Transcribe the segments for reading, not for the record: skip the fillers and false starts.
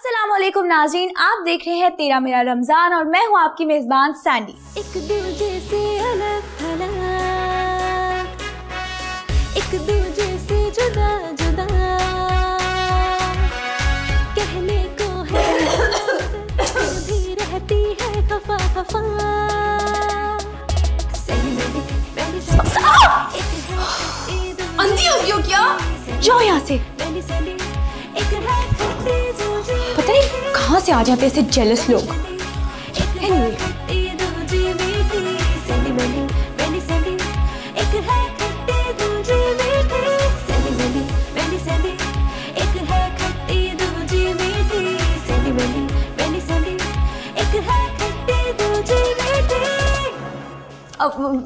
अस्सलामुअलैकुम नाज़रीन, आप देख रहे हैं तेरा मेरा रमजान और मैं हूं आपकी मेजबान सैंडी। एक दूजे से अलग थलग, एक दूजे से जुदा जुदा, कहने को है फिर भी रहती है खफा खफा। अंधी हो गई हो क्या? जाओ यहाँ से। पता नहीं कहाँ से आ जाते ऐसे जेलस लोग।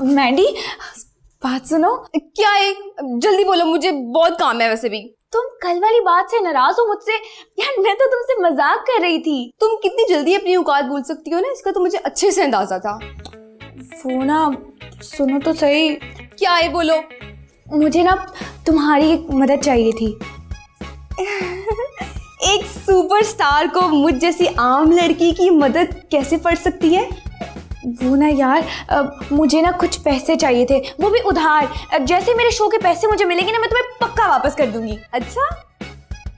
मैंडी बात सुनो। क्या है? जल्दी बोलो, मुझे बहुत काम है। वैसे भी तुम कल वाली बात से नाराज हो मुझसे? यार मैं तो तुमसे मजाक कर रही थी। तुम कितनी जल्दी अपनी औकात भूल सकती हो ना, इसका तो मुझे अच्छे से अंदाजा था। वो ना सुनो तो सही। क्या है? बोलो। मुझे ना तुम्हारी एक मदद चाहिए थी। एक सुपरस्टार को मुझ जैसी आम लड़की की मदद कैसे पड़ सकती है? वो ना यार मुझे ना कुछ पैसे चाहिए थे, वो भी उधार। जैसे मेरे शो के पैसे मुझे मिलेंगे ना, मैं तुम्हें पक्का वापस कर दूंगी। अच्छा,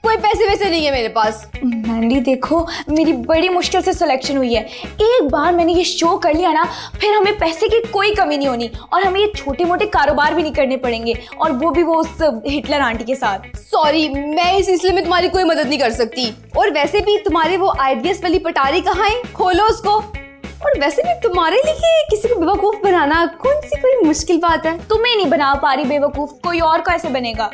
कोई पैसे वैसे नहीं है मेरे पास। मैंडी देखो, मेरी बड़ी मुश्किल से सिलेक्शन हुई है। एक बार मैंने ये शो कर लिया ना, फिर हमें पैसे की कोई कमी नहीं होनी और हमें ये छोटे मोटे कारोबार भी नहीं करने पड़ेंगे, और वो भी वो उस हिटलर आंटी के साथ। सॉरी, मैं इस सिलसिले में तुम्हारी कोई मदद नहीं कर सकती। और वैसे भी तुम्हारे वो आइडियस वाली पटारी कहाँ है? खोलो उसको। और वैसे भी तुम्हारे लिए किसी को बेवकूफ बनाना कौन सी कोई मुश्किल बात है? तुम्हें नहीं बना पा रही बेवकूफ, कोई और कैसे बनेगा?